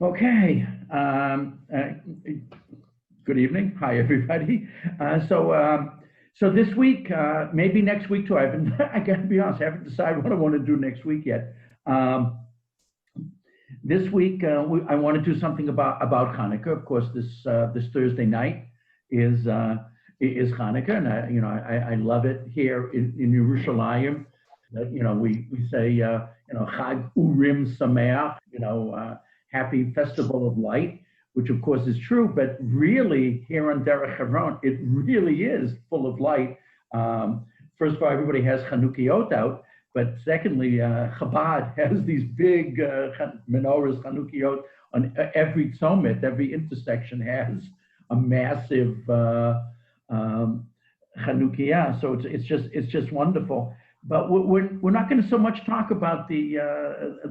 Okay. Good evening. Hi, everybody. So this week, maybe next week too. I got to be honest, I haven't decided what I want to do next week yet. Um, this week, I want to do something about Chanukah. Of course, this Thursday night is Chanukah, and I love it here in Yerushalayim. We say Chag Urim Sameach, happy festival of light, which of course is true, but really here on Derech Hebron, it really is full of light. First of all, everybody has Chanukiot out, but secondly, Chabad has these big menorahs, Chanukiot, on every tzomit, every intersection has a massive Chanukiah. So it's just wonderful. But we're not going to so much talk about the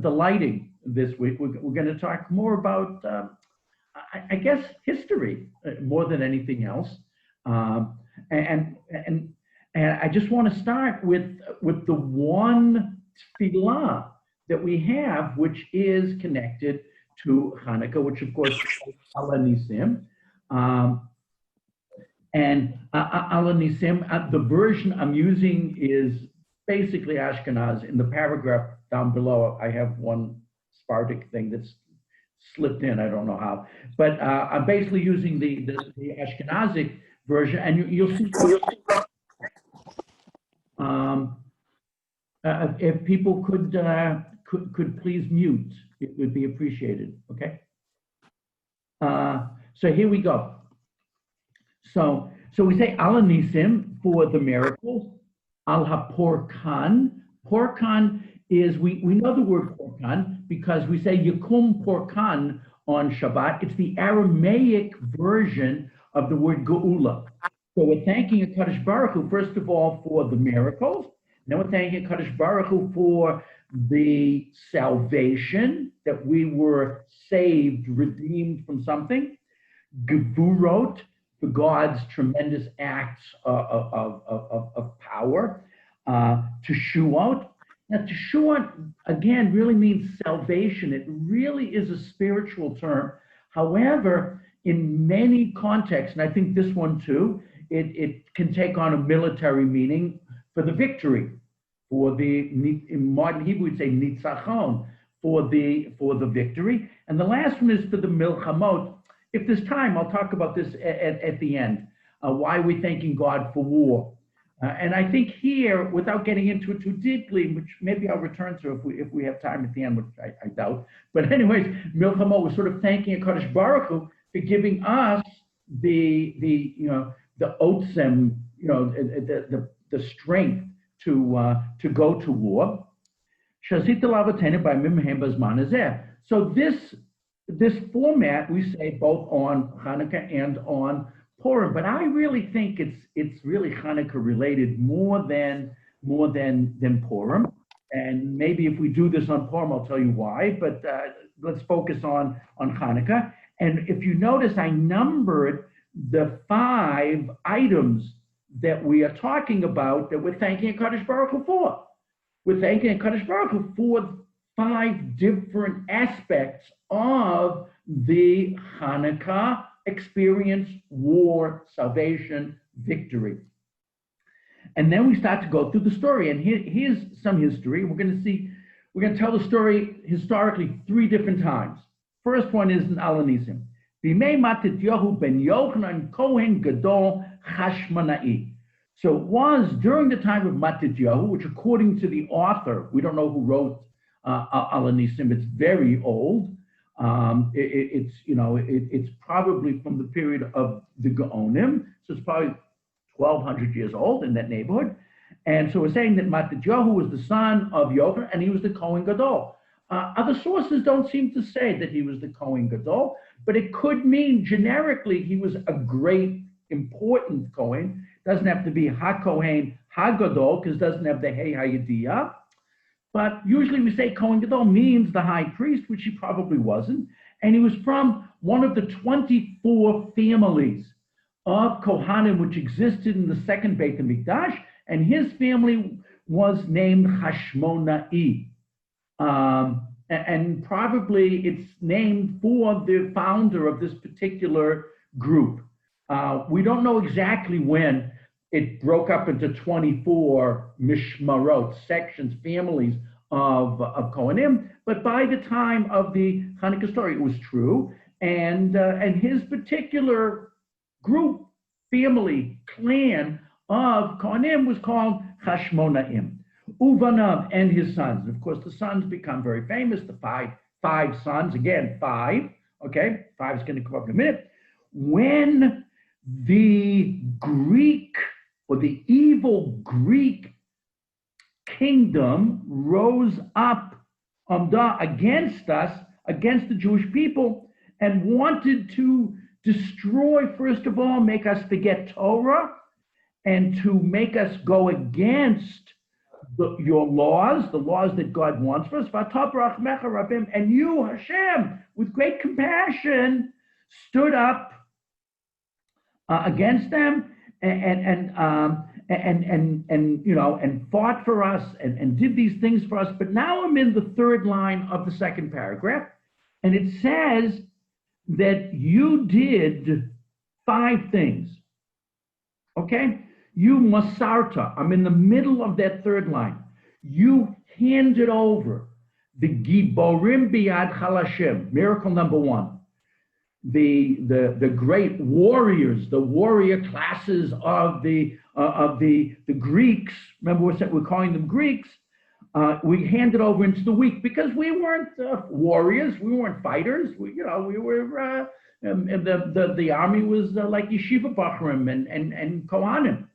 lighting this week. We're going to talk more about, I guess, history more than anything else. And I just want to start with the one tefillah that we have, which is connected to Chanukah, which of course is Ala Nisim. And Ala Nisim, the version I'm using is basically Ashkenaz. In the paragraph down below, I have one Sephardic thing that's slipped in, I don't know how. But I'm basically using the Ashkenazic version, and you'll see. If people could please mute, it would be appreciated. Okay. So here we go. So we say Ala Nisim for the miracles. Al HaPorkan. Porkan is, we know the word Porkan because we say Yakum Porkan on Shabbat. It's the Aramaic version of the word Geula. So we're thanking HaKadosh Baruch Hu, first of all, for the miracles. Then we're thanking HaKadosh Baruch Hu for the salvation, that we were saved, redeemed from something. Gevurot, for God's tremendous acts of power. Teshuot. Now, Teshuot, again, really means salvation. It really is a spiritual term. However, in many contexts, and I think this one too, it can take on a military meaning for the victory, for the, in modern Hebrew, we'd say nitzachon, for the victory. And the last one is for the milchamot. If there's time, I'll talk about this at the end, why we're thanking God for war. And I think here, without getting into it too deeply, which maybe I'll return to if we have time at the end, which I doubt. But anyways, milchamot, we're sort of thanking HaKadosh Baruch Hu for giving us the otzem, the strength to go to war. So this format we say both on Chanukah and on Purim, but I really think it's really Chanukah related more than Purim. And maybe if we do this on Purim, I'll tell you why. But let's focus on Chanukah. And if you notice, I numbered the 5 items that we are talking about that we're thanking HaKadosh Baruch Hu for. We're thanking HaKadosh Baruch Hu for 5 different aspects of the Chanukah experience: war, salvation, victory. And then we start to go through the story. And here's some history. We're going to tell the story historically 3 different times. First one is in Ala Nisim. Bimei Matityahu ben Yochanan Kohen Gadol Chashmonai. So it was during the time of Matityahu, which according to the author, we don't know who wrote Ala Nisim, it's very old. It's probably from the period of the Gaonim, so it's probably 1,200 years old in that neighborhood. And so we're saying that Matityahu was the son of Yochanan, and he was the Kohen Gadol. Other sources don't seem to say that he was the Kohen Gadol, but it could mean generically he was a great, important Kohen. Doesn't have to be HaKohen HaGadol, because it doesn't have the Hey Hayediyah. But usually we say Kohen Gadol means the high priest, which he probably wasn't. And he was from one of the 24 families of Kohanim, which existed in the second Beit HaMikdash. And his family was named Hashmonai. and probably it's named for the founder of this particular group. We don't know exactly when it broke up into 24 mishmarot, sections, families of Kohanim, but by the time of the Chanukah story, it was true. And his particular group, family, clan of Kohanim was called Hashmonaim. Uvanav and his sons. Of course, the sons become very famous, the five sons, again, five, okay? Five is going to come up in a minute. When the Greek, or the evil Greek kingdom rose up against us, against the Jewish people, and wanted to destroy, first of all, make us forget Torah, and to make us go against your laws, the laws that God wants for us. And you, Hashem, with great compassion, stood up against them and fought for us and did these things for us. But now I'm in the third line of the second paragraph, and it says that you did 5 things. Okay? You masarta, I'm in the middle of that third line. You handed over the giborim biyad chalashim, miracle number 1. The great warriors, the warrior classes of the Greeks. Remember, we're calling them Greeks. We handed over into the weak because we weren't warriors, we weren't fighters. We were. The army was like yeshiva bachrim and kohanim.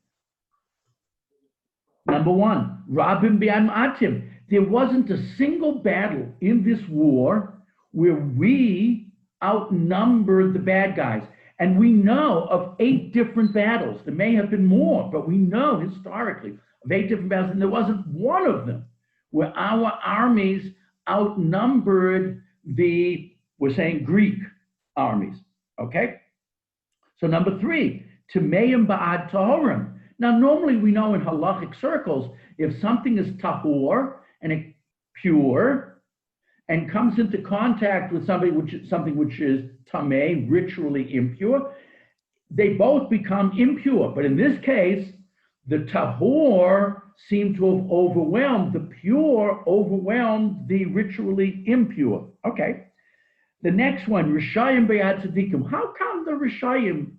Number 1, Rabim b'yad ma'atim. There wasn't a single battle in this war where we outnumbered the bad guys. And we know of 8 different battles. There may have been more, but we know historically of 8 different battles, and there wasn't one of them where our armies outnumbered we're saying Greek armies, okay? So number 3, Tameim ba'ad tahorim. Now, normally we know in halachic circles, if something is tahor and it's pure and comes into contact with something which is tameh, ritually impure, they both become impure. But in this case, the tahor seemed to have overwhelmed, the pure overwhelmed the ritually impure. Okay. The next one, Rishayim b'yad tzadikim. How come the Rishayim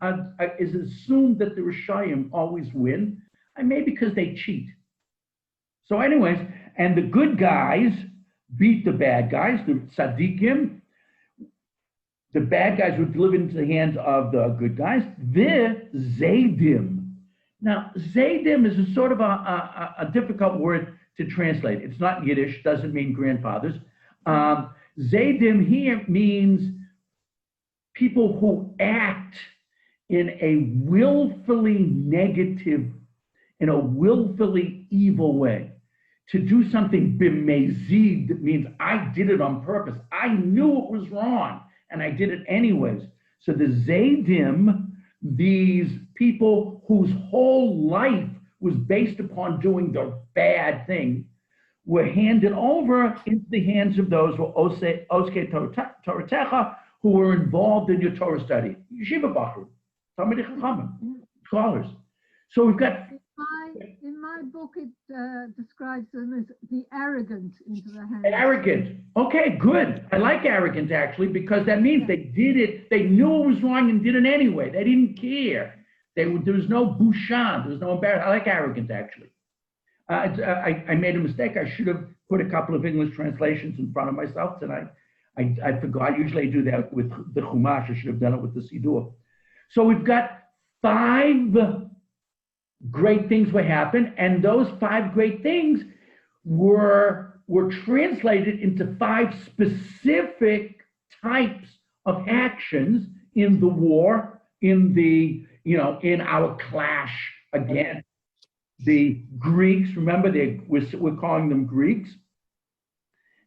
is assumed that the Rishayim always win? Maybe because they cheat. So anyways, and the good guys beat the bad guys, the tzadikim. The bad guys were delivered into the hands of the good guys. The zaydim. Now, zaydim is a sort of a difficult word to translate. It's not Yiddish, doesn't mean grandfathers. Zaydim here means people who act in a willfully negative, in a willfully evil way. To do something b'mezid means I did it on purpose. I knew it was wrong, and I did it anyways. So the Zaydim, these people whose whole life was based upon doing the bad thing, were handed over into the hands of those who Oske Toratecha, who were involved in your Torah study. Yeshiva Bachru, Talmidei Chachamim, scholars. So we've got... In my book, it describes them as the arrogant into the hands. Arrogant. Okay, good. I like arrogant, actually, because that means they did it, they knew it was wrong and did it anyway. They didn't care. There was no bushan, there was no embarrassment. I like arrogant, actually. I made a mistake. I should have put a couple of English translations in front of myself tonight. I forgot. Usually I do that with the Chumash. I should have done it with the Siddur. So we've got 5 great things would happen, and those 5 great things were translated into 5 specific types of actions in the war, in our clash against the Greeks. Remember, we're calling them Greeks.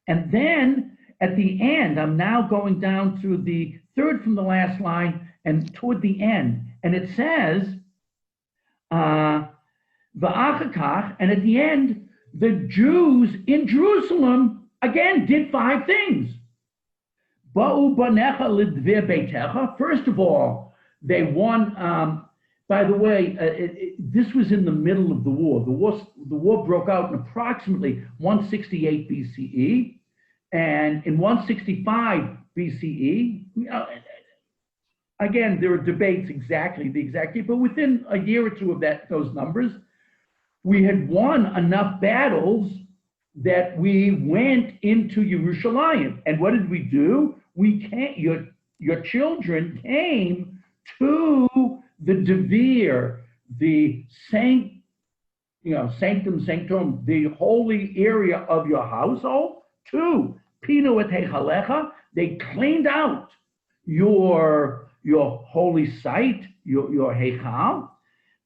And then at the end, I'm now going down to the third from the last line and toward the end, and it says, V'achakach, and at the end, the Jews in Jerusalem again, did 5 things. First of all, they won. By the way, this was in the middle of the war. The war broke out in approximately 168 BCE, and in 165 BCE, again, there are debates exactly the exact year, but within a year or two of those numbers, we had won enough battles that we went into Jerusalem. And what did we do? Your children came to the Devir, the sanctum sanctum, the holy area of your household. 2, Pinu et Heichalecha, they cleaned out your holy site, your Heichal.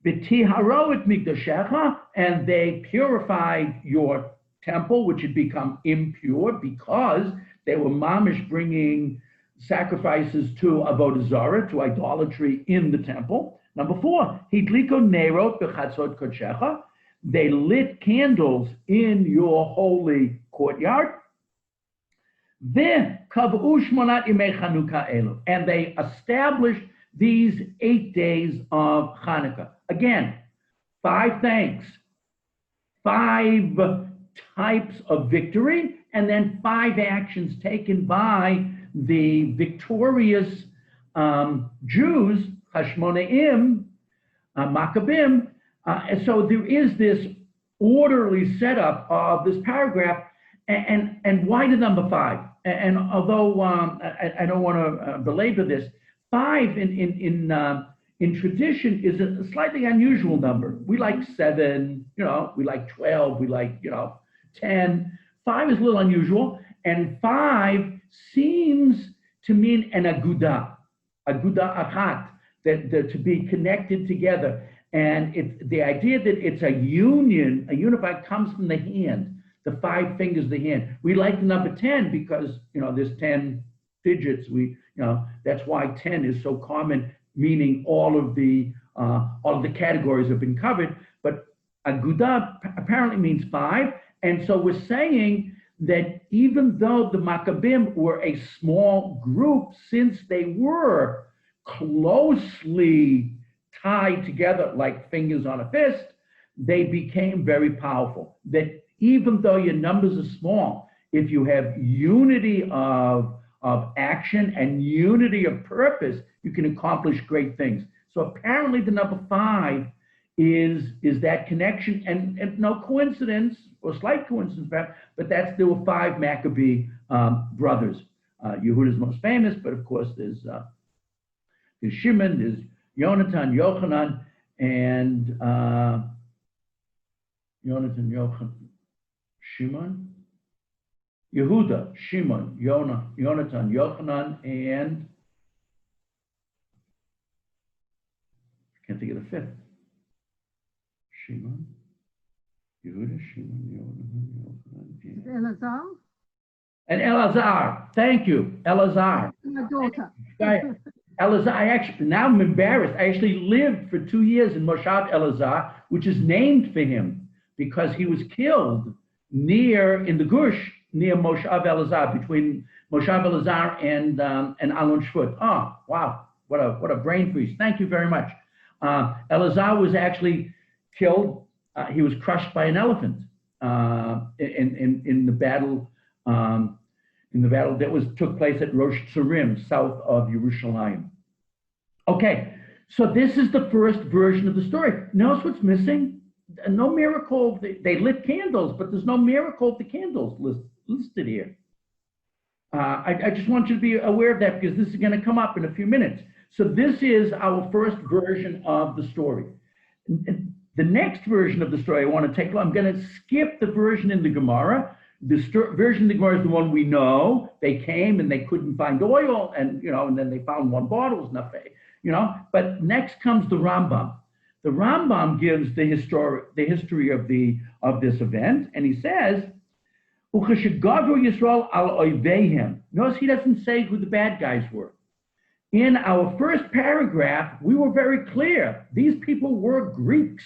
B'tiharo et mikdashecha, and they purified your temple, which had become impure because they were mamish bringing sacrifices to avodah zarah, to idolatry in the temple. Number 4, hidliko nerot b'chatzot kodshecha, they lit candles in your holy courtyard. V'kav'u shmonat yemei Chanukah elu, and they established these 8 days of Chanukah. Again, 5 thanks, 5 types of victory, and then 5 actions taken by the victorious Jews, Hashmonaim, Maccabim. And so there is this orderly setup of this paragraph. And why the number 5? And although I don't want to belabor this, 5 in tradition is a slightly unusual number. We like 7, we like 12, we like 10. 5 is a little unusual, and 5 seems to mean an aguda achat, that to be connected together. And the idea that it's a union, a unified, comes from the hand, the 5 fingers of the hand. We like the number 10 because there's 10 digits. That's why 10 is so common, meaning all of the categories have been covered. But aguda apparently means 5, and so we're saying that even though the Maccabim were a small group, since they were closely tied together like fingers on a fist, they became very powerful. That even though your numbers are small, if you have unity of action and unity of purpose, you can accomplish great things. So apparently the number 5 is that connection, and no coincidence, or slight coincidence perhaps, but there were 5 Maccabee brothers. Yehuda's most famous, but of course there's Shimon, there's Yonatan, Yochanan, and Shimon, Yehuda, Shimon, Yonatan, Yochanan, and I can't think of the 5th. Shimon, Yehuda, Shimon, Yochanan, Elazar? And Elazar. Thank you, Elazar. My daughter. Elazar, now I'm embarrassed. I actually lived for 2 years in Moshav Elazar, which is named for him because he was killed in the Gush, near Moshav Elazar, between Moshav Elazar and Alon Shvut. Oh, wow, what a brain freeze. Thank you very much. Elazar was actually killed. He was crushed by an elephant in the battle. In the battle that took place at Rosh Tzurim, south of Jerusalem. Okay, so this is the first version of the story. Notice what's missing? No miracle. They lit candles, but there's no miracle of the candles listed here. I just want you to be aware of that because this is going to come up in a few minutes. So this is our first version of the story. The next version of the story I want to take, I'm going to skip the version in the Gemara. The version of the Gemara is the one we know. They came and they couldn't find oil, and then they found 1 bottle, was enough, But next comes the Rambam. The Rambam gives the history of this event, and he says, Yisrael al oiveihem. Notice he doesn't say who the bad guys were. In our first paragraph, we were very clear. These people were Greeks.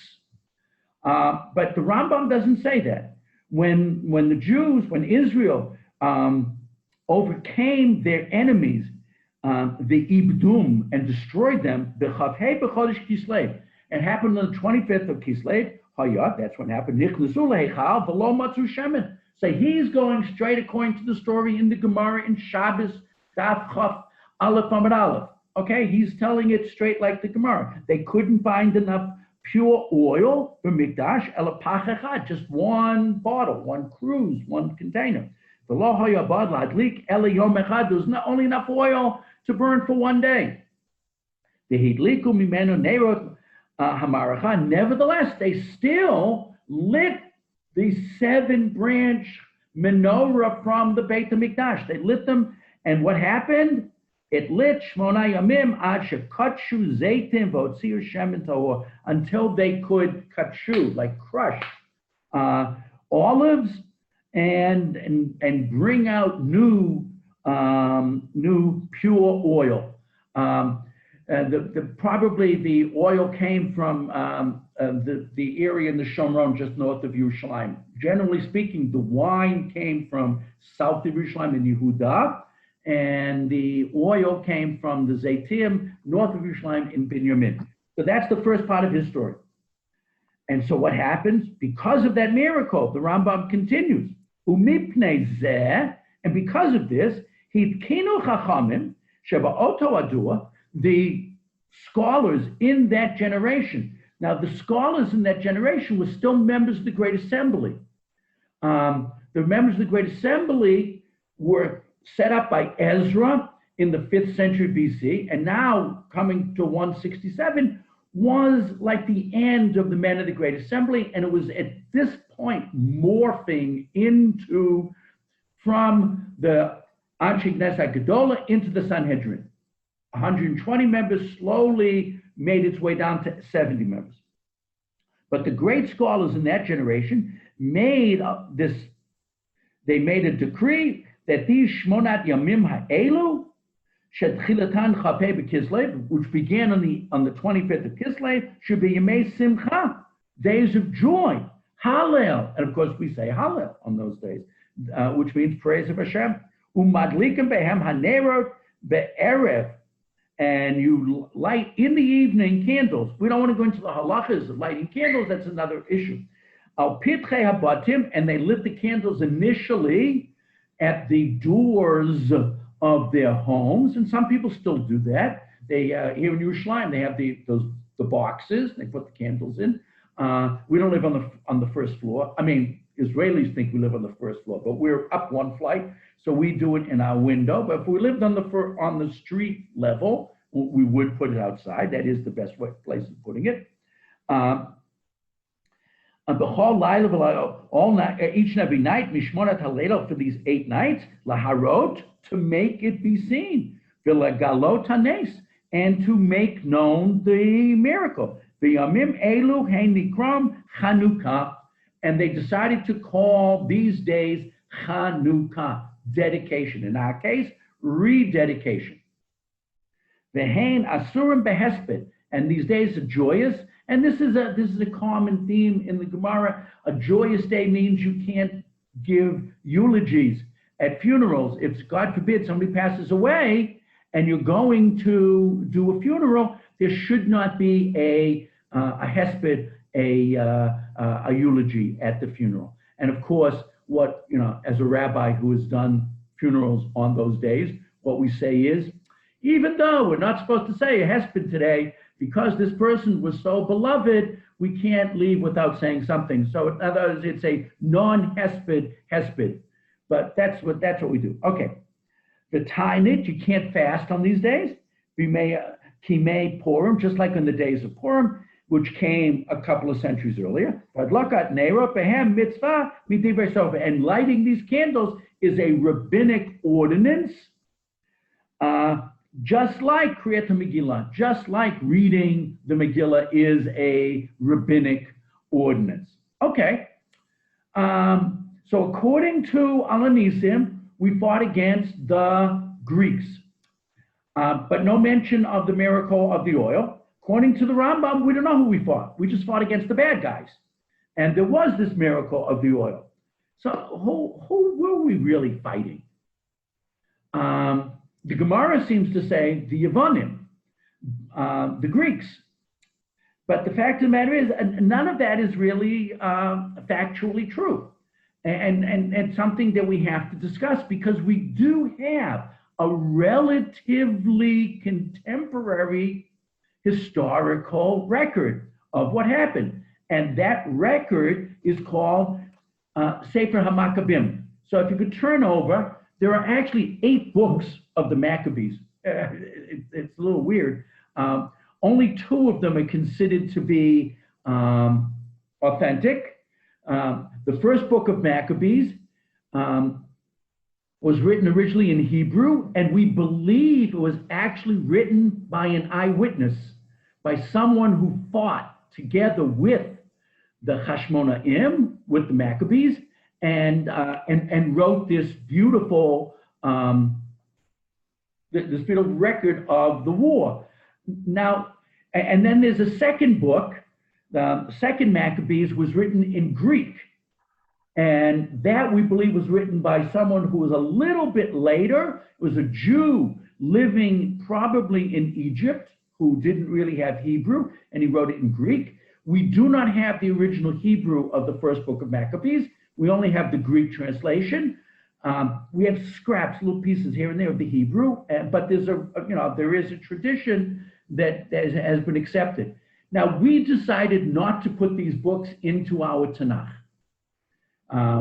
But the Rambam doesn't say that. When Israel overcame their enemies, the Ibdum, and destroyed them. B'chavhei b'chodesh Kislev. It happened on the 25th of Kislev. Hayat, that's what happened. Nichnasu leichal v'lo matzu shemen. So he's going straight according to the story in the Gemara in Shabbos, Daf Chaf Aleph Amud Aleph. Okay, he's telling it straight like the Gemara. They couldn't find enough pure oil for Mikdash, elapach echad, just one bottle, one cruise, one container. There was not only enough oil to burn for one day. Nevertheless, they still lit the 7-branch menorah from the Beit HaMikdash. They lit them, and what happened? It lit Shmona Yamim ad shekatshu zeitim v'otziu shemen tahor, until they could katshu, like crush olives and bring out new pure oil. Probably the oil came from the area in the Shomron just north of Yerushalayim. Generally speaking, the wine came from south of Yerushalayim in Yehuda, and the oil came from the Zaytim north of Yerushalayim in Binyamin. So that's the first part of his story. And so what happens? Because of that miracle, the Rambam continues, Umipnei zeh, and because of this, Hitkinu Chachamim Sheba'oto Adua, the scholars in that generation. Now, the scholars in that generation were still members of the Great Assembly. The members of the Great Assembly were set up by Ezra in the 5th century BC, and now coming to 167 was like the end of the men of the Great Assembly, and it was at this point morphing into from the Anshe Knesset Gedola into the Sanhedrin. 120 members slowly made its way down to 70 members. But the great scholars in that generation made they made a decree that these Shmonat Yamim Ha'elu, Shetchilatan Chapeh B'Kislev, which began on the 25th of Kislev, should be Yemei Simcha, days of joy, Hallel, and of course we say Hallel on those days, which means praise of Hashem. Umadlikim behem hanerot be'erev, and you light in the evening candles. We don't want to go into the halachas of lighting candles. That's another issue. Al pitchei habatim, and they lit the candles initially at the doors of their homes, and some people still do that. They here in Yerushalayim, they have the boxes. They put the candles in. We don't live on the first floor. I mean, Israelis think we live on the first floor, but we're up one flight, so we do it in our window. But if we lived on the street level, we would put it outside. That is the best place of putting it. All night, each and every night, mishmorat halayla, for these 8 nights, laharot, to make it be seen, v'legalot hanes, and to make known the miracle. V'yamim elu hein nikram Chanukah, and they decided to call these days Chanukah, dedication. In our case, rededication. V'hein asurim behesped, and these days are joyous. And this is a common theme in the Gemara. A joyous day means you can't give eulogies at funerals. If, God forbid, somebody passes away and you're going to do a funeral, there should not be a hesped, a eulogy at the funeral. And of course, as a rabbi who has done funerals on those days, what we say is, even though we're not supposed to say a hesped today, because this person was so beloved, we can't leave without saying something. So in other words, it's a non-hesped hesped. But that's what we do. Okay. The Tainit, you can't fast on these days. Kimei Purim, just like on the days of Purim, which came a couple of centuries earlier. And lighting these candles is a rabbinic ordinance. Just like Kriyat Megillah, just like reading the Megillah is a rabbinic ordinance. Okay. So according to Alanisim, we fought against the Greeks, but no mention of the miracle of the oil. According to the Rambam, we don't know who we fought. We just fought against the bad guys. And there was this miracle of the oil. So who were we really fighting? The Gemara seems to say the Yevonim, the Greeks. But the fact of the matter is, none of that is really factually true. And something that we have to discuss, because we do have a relatively contemporary historical record of what happened. And that record is called Sefer HaMaccabim. So if you could turn over, there are actually 8 books of the Maccabees. It's a little weird. Only 2 of them are considered to be authentic. The first book of Maccabees was written originally in Hebrew, and we believe it was actually written by an eyewitness, by someone who fought together with the Hashmonaim, with the Maccabees, and wrote this beautiful record of the war. Now, and then there's a second book. The second Maccabees was written in Greek, and that we believe was written by someone who was a little bit later. It was a Jew living probably in Egypt who didn't really have Hebrew, and he wrote it in Greek. We do not have the original Hebrew of the first book of Maccabees. We only have the Greek translation. We have scraps, little pieces here and there of the Hebrew, but there is a tradition that has been accepted. Now, we decided not to put these books into our Tanakh.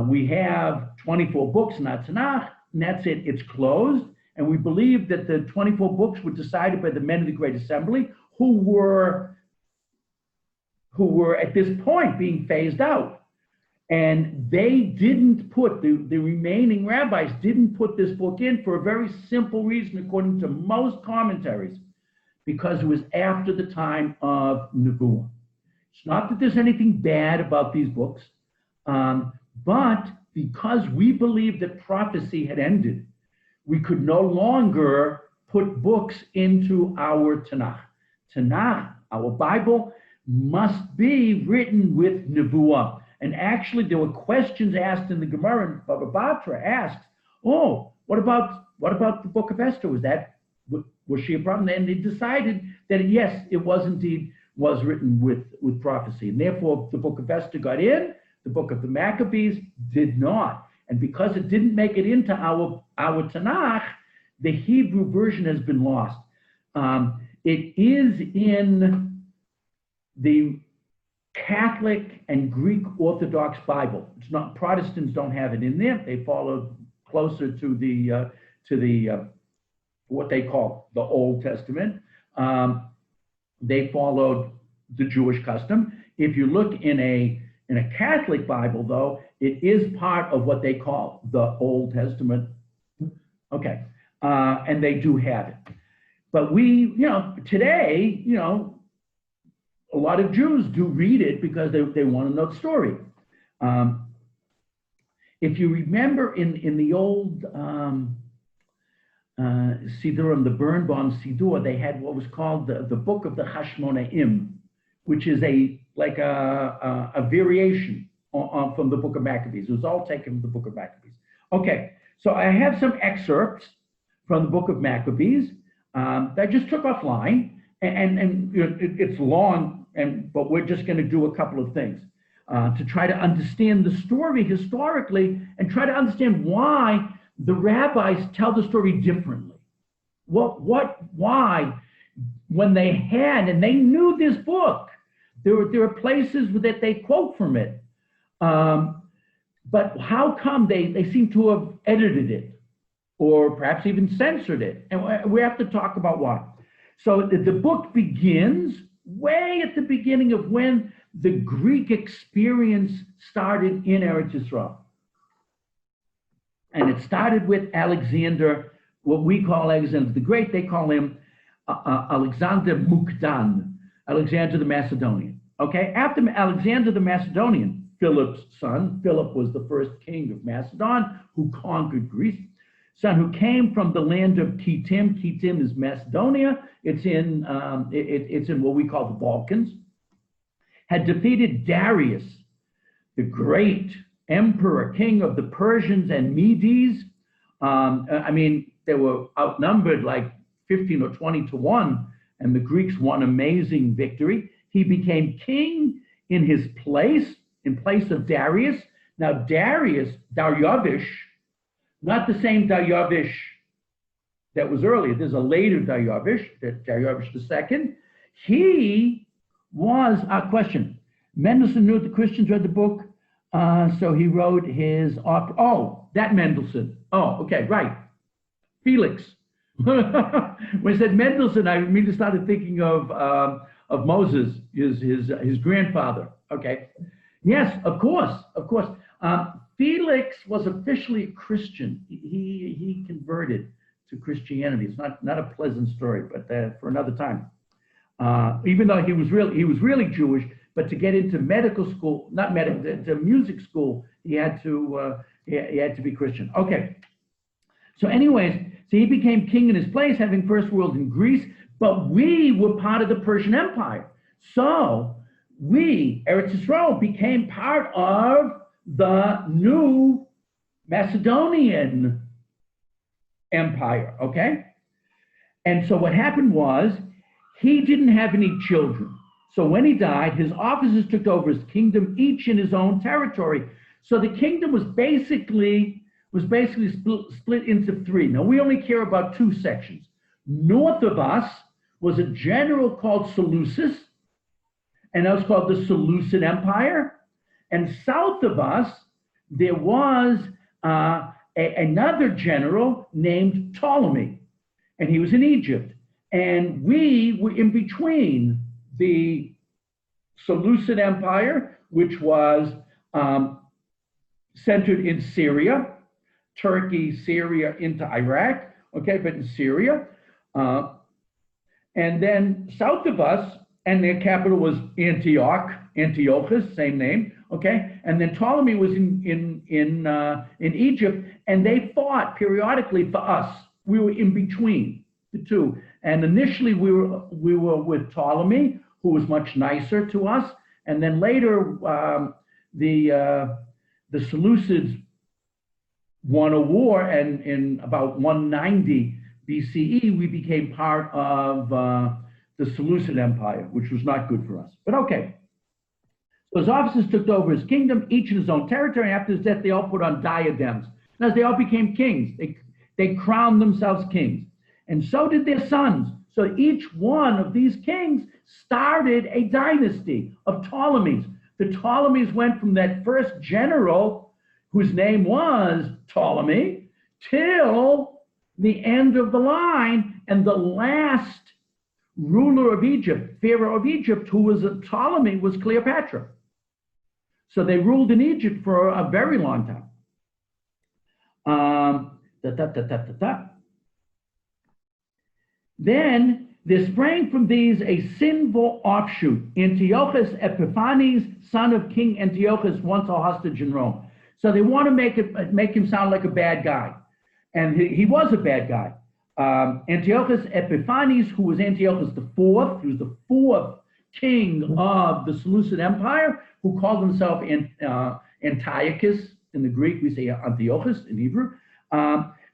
We have 24 books in our Tanakh, and that's it. It's closed. And we believe that the 24 books were decided by the men of the Great Assembly, who were at this point being phased out. And they didn't put, the remaining rabbis didn't put this book in for a very simple reason, according to most commentaries, because it was after the time of Nebuah. It's not that there's anything bad about these books, but because we believe that prophecy had ended, we could no longer put books into our Tanakh. Tanakh, our Bible, must be written with Nebuah. And actually, there were questions asked in the Gemara, and Baba Batra asks, what about the book of Esther? Was she a problem? And they decided that yes, it was written with prophecy. And therefore, the book of Esther got in, the book of the Maccabees did not. And because it didn't make it into our Tanakh, the Hebrew version has been lost. It is in the Catholic and Greek Orthodox Bible. It's not, Protestants don't have it in there. They follow closer to the what they call the Old Testament. They followed the Jewish custom. If you look in a Catholic Bible, though, it is part of what they call the Old Testament. Okay, and they do have it. But we, today, a lot of Jews do read it because they want to know the story. If you remember in the old Sidurim, the Birnbaum Sidur, they had what was called the Book of the Hashmonaim, which is a variation from the Book of Maccabees. It was all taken from the Book of Maccabees. Okay, so I have some excerpts from the Book of Maccabees that I just took offline, and it's long, but we're just going to do a couple of things to try to understand the story historically and try to understand why the rabbis tell the story differently. Why, when they had, and they knew this book, there are places that they quote from it. But how come they seem to have edited it or perhaps even censored it? And we have to talk about why. So the book begins way at the beginning of when the Greek experience started in Eretz Yisrael. And it started with Alexander, what we call Alexander the Great. They call him Alexander Mukdan, Alexander the Macedonian. Okay, after Alexander the Macedonian, Philip's son, Philip was the first king of Macedon who conquered Greece, son who came from the land of Kittim. Kittim is Macedonia. It's in what we call the Balkans. Had defeated Darius, the great emperor, king of the Persians and Medes. I mean, they were outnumbered like 15 or 20 to 1, and the Greeks won amazing victory. He became king in his place, in place of Darius. Now, Dariush, not the same Dariush that was earlier. There's a later Dariush II. He was, question, Mendelssohn knew the Christians read the book, so he wrote his, that Mendelssohn. Oh, okay, right. Felix. When I said Mendelssohn, I immediately started thinking of Moses, his grandfather. Okay. Yes, of course. Felix was officially Christian. He converted to Christianity. It's not a pleasant story, but for another time. Even though he was really Jewish, but to get into medical school, to music school, he had to be Christian. Okay. So anyways, so he became king in his place, having first ruled in Greece, but we were part of the Persian Empire. So we, Eretz Yisrael, became part of the new Macedonian Empire, okay? And so what happened was, he didn't have any children. So when he died, his officers took over his kingdom, each in his own territory. So the kingdom was basically split into 3. Now, we only care about 2 sections. North of us was a general called Seleucus, and that was called the Seleucid Empire. And south of us, there was another general named Ptolemy, and he was in Egypt. And we were in between the Seleucid Empire, which was centered in Syria, Turkey, Syria, into Iraq, okay, but in Syria. And then south of us, and their capital was Antiochus, same name, okay? And then Ptolemy was in Egypt, and they fought periodically for us. We were in between the two. And initially we were with Ptolemy, who was much nicer to us. And then later, the Seleucids won a war, and in about 190 BCE, we became part of the Seleucid Empire, which was not good for us. But okay. So his officers took over his kingdom, each in his own territory. After his death, they all put on diadems. And as they all became kings, they crowned themselves kings. And so did their sons. So each one of these kings started a dynasty of Ptolemies. The Ptolemies went from that first general, whose name was Ptolemy, till the end of the line, and the last ruler of Egypt, Pharaoh of Egypt, who was a Ptolemy, was Cleopatra. So they ruled in Egypt for a very long time. Then there sprang from these a sinful offshoot, Antiochus Epiphanes, son of King Antiochus, once a hostage in Rome. So they want to make him sound like a bad guy. And he was a bad guy. Antiochus Epiphanes, who was Antiochus IV, he was the 4th king of the Seleucid Empire, who called himself Antiochus. In the Greek, we say Antiochus in Hebrew.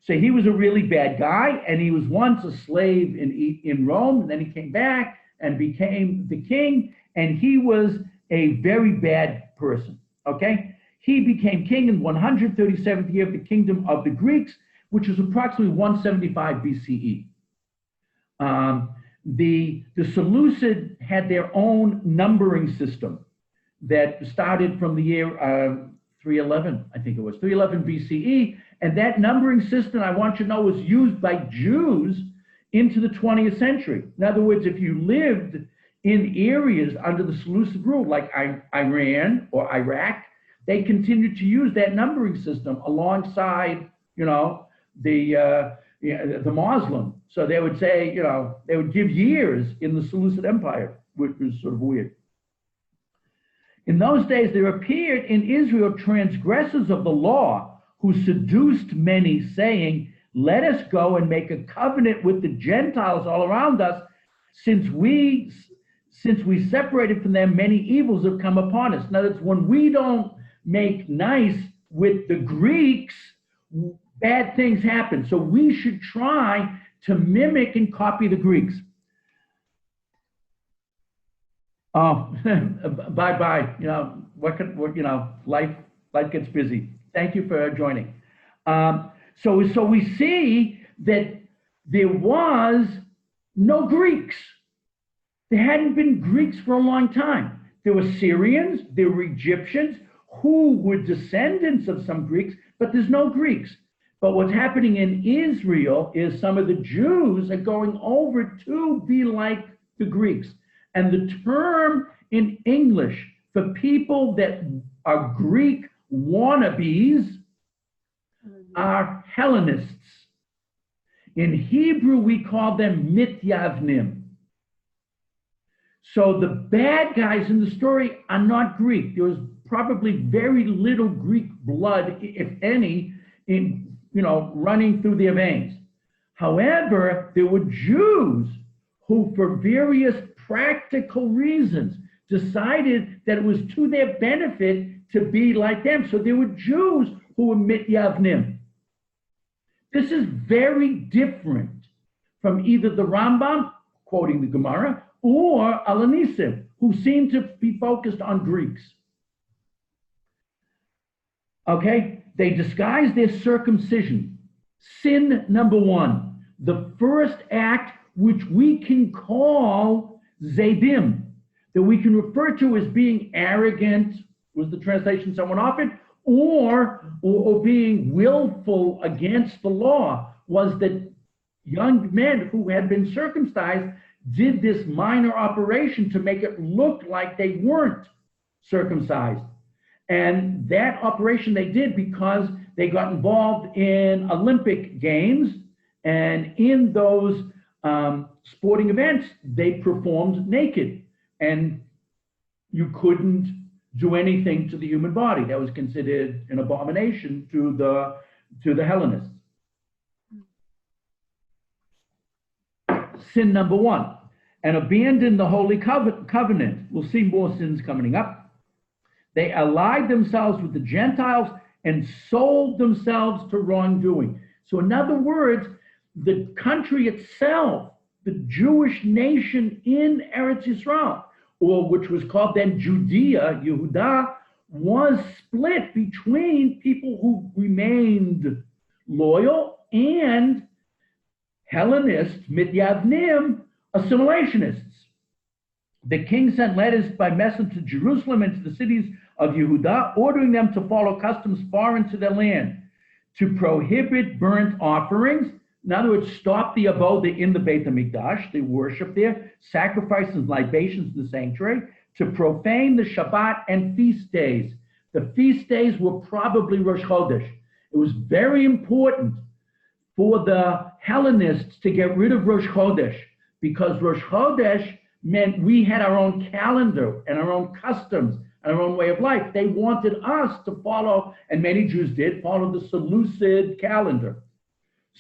So he was a really bad guy, and he was once a slave in Rome, and then he came back and became the king, and he was a very bad person, okay? He became king in 137th year of the kingdom of the Greeks, which was approximately 175 BCE. The Seleucid had their own numbering system that started from the year 311, I think it was, 311 BCE, and that numbering system, I want you to know, was used by Jews into the 20th century. In other words, if you lived in areas under the Seleucid rule, like Iran or Iraq, they continued to use that numbering system alongside, the Muslim. So they would say, they would give years in the Seleucid Empire, which was sort of weird. In those days, there appeared in Israel transgressors of the law who seduced many, saying, let us go and make a covenant with the Gentiles all around us, since we separated from them, many evils have come upon us. In other words, when we don't make nice with the Greeks, bad things happen. So we should try to mimic and copy the Greeks. Oh, bye-bye. Life gets busy. Thank you for joining. So we see that there was no Greeks. There hadn't been Greeks for a long time. There were Syrians, there were Egyptians who were descendants of some Greeks, but there's no Greeks. But what's happening in Israel is some of the Jews are going over to be like the Greeks. And the term in English for people that are Greek wannabes are Hellenists. In Hebrew, we call them mityavnim. So the bad guys in the story are not Greek. There was probably very little Greek blood, if any, running through their veins. However, there were Jews who, for various practical reasons, decided that it was to their benefit to be like them. So there were Jews who were mityavnim. This is very different from either the Rambam, quoting the Gemara, or Alanisim, who seem to be focused on Greeks. Okay, they disguise their circumcision. Sin number one, the first act which we can call Zadim, that we can refer to as being arrogant, was the translation someone offered, or being willful against the law, was that young men who had been circumcised did this minor operation to make it look like they weren't circumcised. And that operation they did because they got involved in Olympic Games, and in those sporting events, they performed naked, and you couldn't do anything to the human body. That was considered an abomination to the Hellenists. Sin number one, and abandoned the holy covenant. We'll see more sins coming up. They allied themselves with the Gentiles and sold themselves to wrongdoing. So in other words, the country itself, the Jewish nation in Eretz Yisrael, or which was called then Judea, Yehuda, was split between people who remained loyal and Hellenists, mityavnim, assimilationists. The king sent letters by message to Jerusalem and to the cities of Yehuda, ordering them to follow customs foreign to their land, to prohibit burnt offerings. In other words, stop the abode in the Beit HaMikdash, they worship there, sacrifices and libations in the sanctuary, to profane the Shabbat and feast days. The feast days were probably Rosh Chodesh. It was very important for the Hellenists to get rid of Rosh Chodesh, because Rosh Chodesh meant we had our own calendar and our own customs and our own way of life. They wanted us to follow, and many Jews did, follow the Seleucid calendar.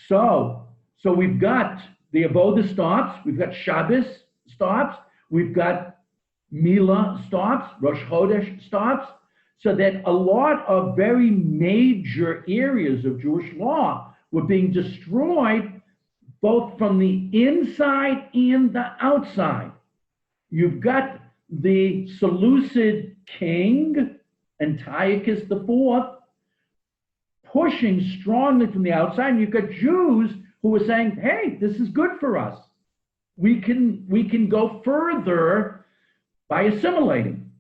So we've got the Avodah stops, we've got Shabbos stops, we've got Mila stops, Rosh Chodesh stops, so that a lot of very major areas of Jewish law were being destroyed both from the inside and the outside. You've got the Seleucid king, Antiochus IV, pushing strongly from the outside, and you've got Jews who were saying, hey, this is good for us. We can go further by assimilating.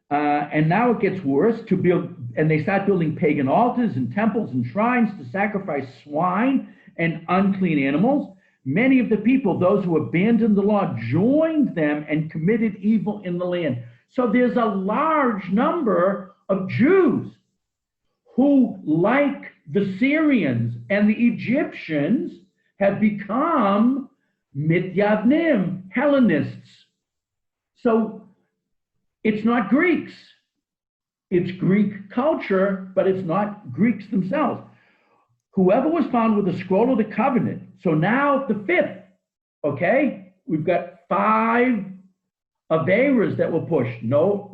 And now it gets worse, and they start building pagan altars and temples and shrines to sacrifice swine and unclean animals. Many of the people, those who abandoned the law, joined them and committed evil in the land. So there's a large number of Jews who, like the Syrians and the Egyptians, have become mityavnim, Hellenists. So it's not Greeks. It's Greek culture, but it's not Greeks themselves. Whoever was found with the scroll of the covenant. So now the fifth, okay? We've got 5 Averas that were pushed. No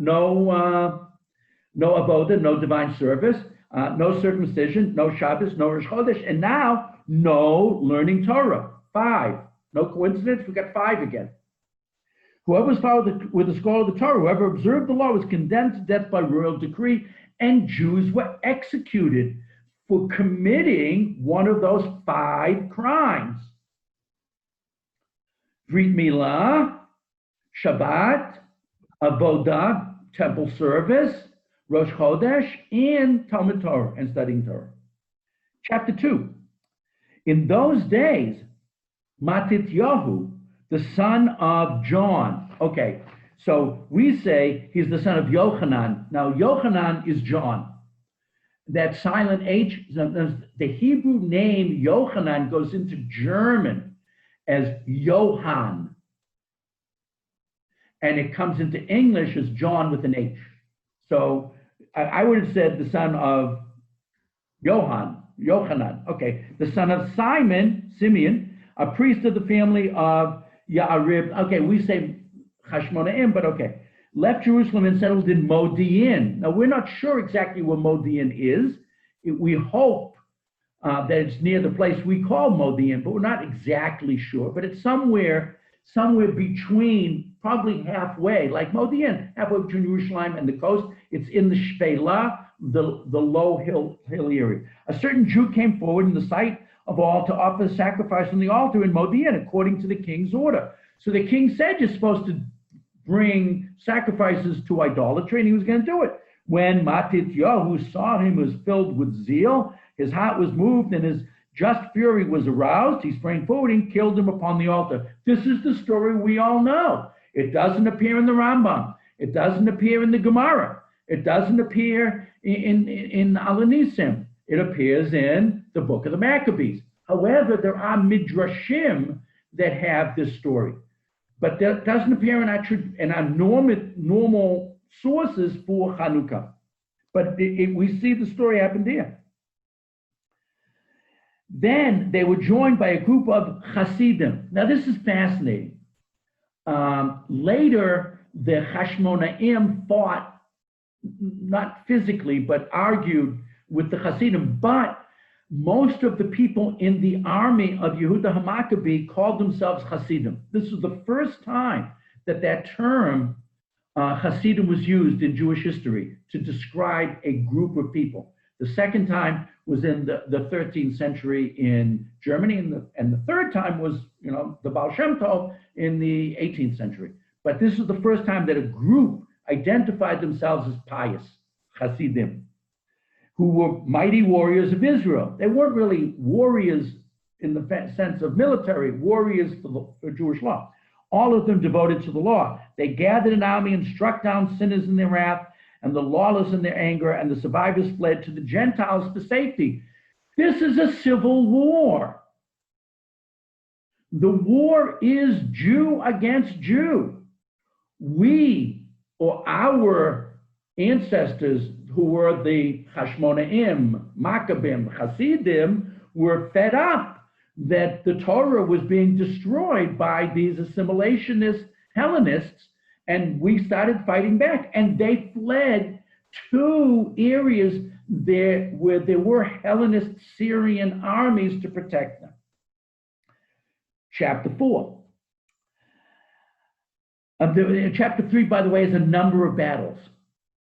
no avoda, no divine service, no circumcision, no Shabbos, no Rosh Chodesh, and now no learning Torah. 5. No coincidence, we got 5 again. Whoever was followed with the scroll of the Torah, whoever observed the law was condemned to death by royal decree, and Jews were executed for committing one of those 5 crimes. Brit Milah, Shabbat, Avodah, temple service, Rosh Chodesh, and Talmud Torah, and studying Torah. Chapter 2. In those days, Matityahu, the son of John. Okay, so we say he's the son of Yochanan. Now, Yochanan is John. That silent H, the Hebrew name Yochanan goes into German as Johann. And it comes into English as John with an H. So I would have said the son of Yochanan. Okay, the son of Simeon, a priest of the family of Ya'arib. Okay, we say Hashmonaim, but okay. Left Jerusalem and settled in Modi'in. Now, we're not sure exactly where Modi'in is. We hope that it's near the place we call Modi'in, but we're not exactly sure. But it's somewhere between, probably halfway, like Modi'in, halfway between Jerusalem and the coast. It's in the Shpela, the low hill area. A certain Jew came forward in the sight of all to offer sacrifice on the altar in Modi'in, according to the king's order. So the king said you're supposed to bring sacrifices to idolatry, and he was going to do it. When Matityahu saw him, was filled with zeal, his heart was moved, and his just fury was aroused. He sprang forward and killed him upon the altar. This is the story we all know. It doesn't appear in the Rambam. It doesn't appear in the Gemara. It doesn't appear in Al-Nisim. It appears in the book of the Maccabees. However, there are midrashim that have this story, but that doesn't appear in our normal sources for Chanukah. But we see the story happened here. Then they were joined by a group of Hasidim. Now this is fascinating. Later, the Hashmonaim fought, not physically, but argued with the Hasidim. But most of the people in the army of Yehuda HaMaccabee called themselves Hasidim. This was the first time that term Hasidim was used in Jewish history to describe a group of people. The second time was in the 13th century in Germany, and the third time was, the Baal Shem Tov in the 18th century. But this was the first time that a group identified themselves as pious, Hasidim, who were mighty warriors of Israel. They weren't really warriors in the sense of military, warriors for Jewish law. All of them devoted to the law. They gathered an army and struck down sinners in their wrath, and the lawless in their anger, and the survivors fled to the Gentiles for safety. This is a civil war. The war is Jew against Jew. We, or our ancestors, who were the Hashmonaim, Maccabim, Hasidim, were fed up that the Torah was being destroyed by these assimilationist Hellenists, and we started fighting back. And they fled to areas there where there were Hellenist Syrian armies to protect them. Chapter 4. Chapter 3, by the way, is a number of battles.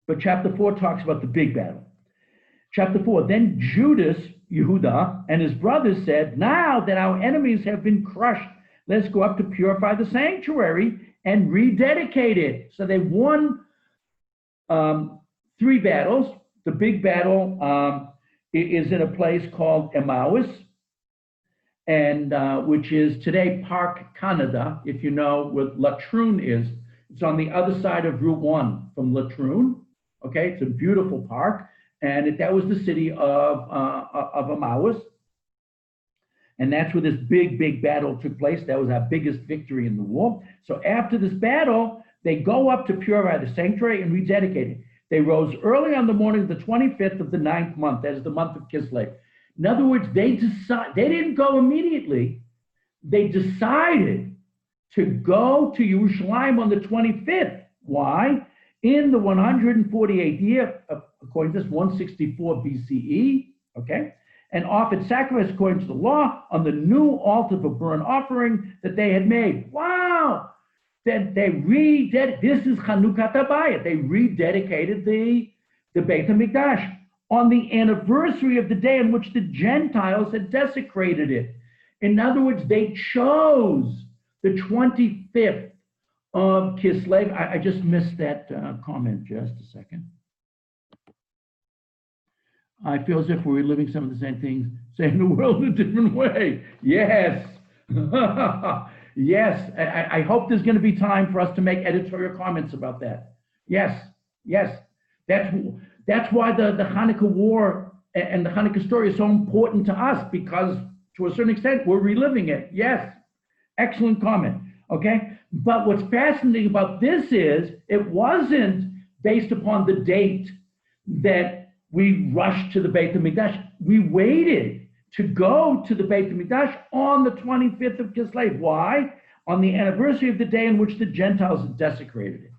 But chapter 4 talks about the big battle. Chapter 4, then Judas, Yehuda, and his brothers said, now that our enemies have been crushed, let's go up to purify the sanctuary and rededicate it. So they won 3 battles. The big battle is in a place called Emmaus, and which is today Park, Canada, if you know where Latroon is. It's on the other side of Route 1 from Latroon. Okay, it's a beautiful park, and that was the city of Emmaus, and that's where this big battle took place. That was our biggest victory in the war. So after this battle, they go up to purify the sanctuary and rededicate it. They rose early on the morning of the 25th of the 9th month. That is the month of Kislev. In other words, they didn't go immediately. They decided to go to Yerushalayim on the 25th. Why? in the 148th year, according to this, 164 BCE, okay, and offered sacrifice according to the law on the new altar for burnt offering that they had made. Wow! Then they this is Chanukah Tabayit. They rededicated the Beit HaMikdash on the anniversary of the day in which the Gentiles had desecrated it. In other words, they chose the 25th of Kislev. I just missed that comment, just a second. I feel as if we're reliving some of the same things, saying the world in a different way. Yes. Yes. I hope there's going to be time for us to make editorial comments about that. Yes. Yes. That's why the Hanukkah War and the Hanukkah story is so important to us, because to a certain extent, we're reliving it. Yes. Excellent comment. Okay. But what's fascinating about this is it wasn't based upon the date that we rushed to the Beit HaMikdash. We waited to go to the Beit HaMikdash on the 25th of Kislev. Why? On the anniversary of the day in which the Gentiles had desecrated it.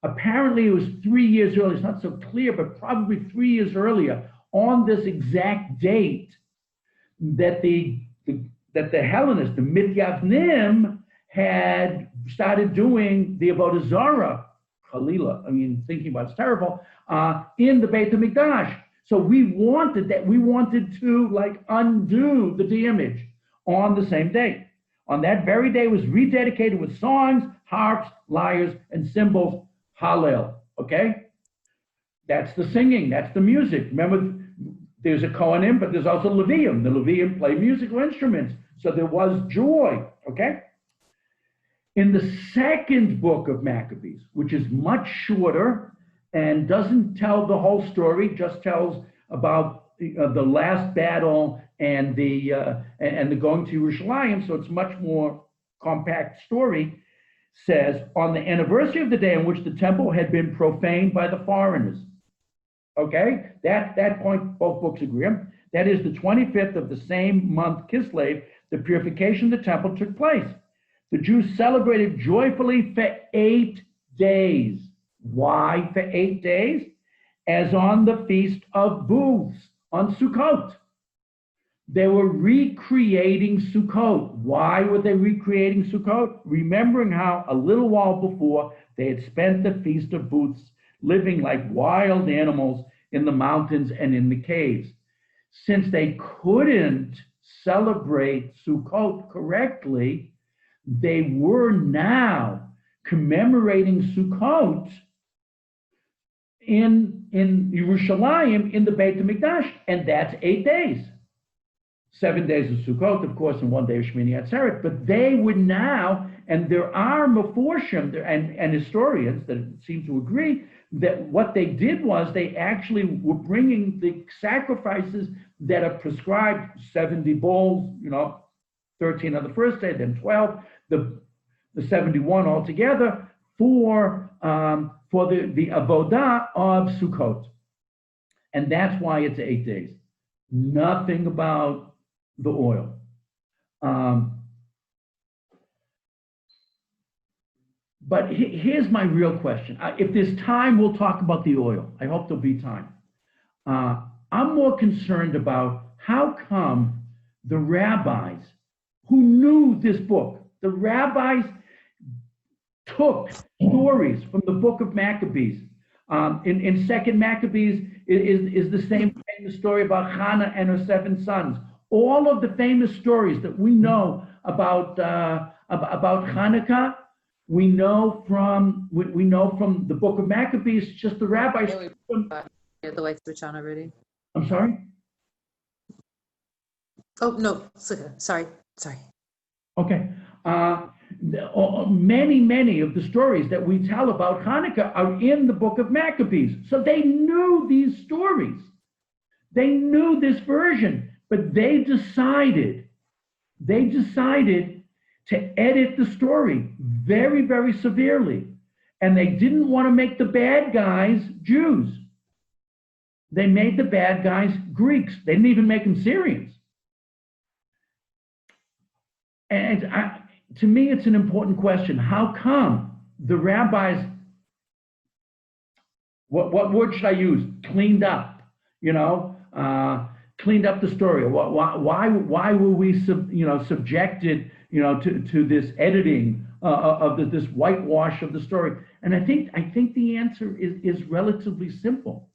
Apparently, it was 3 years earlier. It's not so clear, but probably 3 years earlier, on this exact date, that the Hellenists, the Midyavnim, had started doing the Avodah Zarah, Chalila, I mean, thinking about it's terrible, in the Beit HaMikdash. So we wanted to like undo the damage on the same day. On that very day, it was rededicated with songs, harps, lyres, and cymbals, Hallel, okay? That's the singing, that's the music. Remember, there's a Kohanim, but there's also Levium. The Levium play musical instruments. So there was joy, okay? In the second book of Maccabees, which is much shorter and doesn't tell the whole story, just tells about the last battle and the going to Yerushalayim, so it's much more compact story, says, on the anniversary of the day in which the temple had been profaned by the foreigners. Okay, that point both books agree on. That is the 25th of the same month, Kislev, the purification of the temple took place. The Jews celebrated joyfully for 8 days. Why for 8 days? As on the Feast of Booths, on Sukkot. They were recreating Sukkot. Why were they recreating Sukkot? Remembering how a little while before they had spent the Feast of Booths living like wild animals in the mountains and in the caves. Since they couldn't celebrate Sukkot correctly, they were now commemorating Sukkot in Yerushalayim, in the Beit HaMikdash, and that's 8 days. 7 days of Sukkot, of course, and 1 day of Shmini Atzeret, but they would now, and there are Meforshim and historians that seem to agree that what they did was they actually were bringing the sacrifices that are prescribed, 70 bulls, 13 on the first day, then 12, the 71 altogether for the avodah of Sukkot. And that's why it's 8 days. Nothing about the oil. But here's my real question. If there's time, we'll talk about the oil. I hope there'll be time. I'm more concerned about how come the rabbis who knew this book, the rabbis took stories from the book of Maccabees. In Second Maccabees is the same famous story about Hannah and her 7 sons. All of the famous stories that we know about Chanukah, we know from the book of Maccabees. Just the rabbis. Yeah, the light switch on already. I'm sorry. Oh no, sorry. Okay. Many of the stories that we tell about Hanukkah are in the book of Maccabees. So they knew these stories. They knew this version, but they decided to edit the story very, very severely. And they didn't want to make the bad guys Jews. They made the bad guys Greeks. They didn't even make them Syrians. And to me, it's an important question. How come the rabbis What word should I use? Cleaned up, cleaned up the story. Why were we subjected, to this editing of this whitewash of the story? And I think the answer is relatively simple.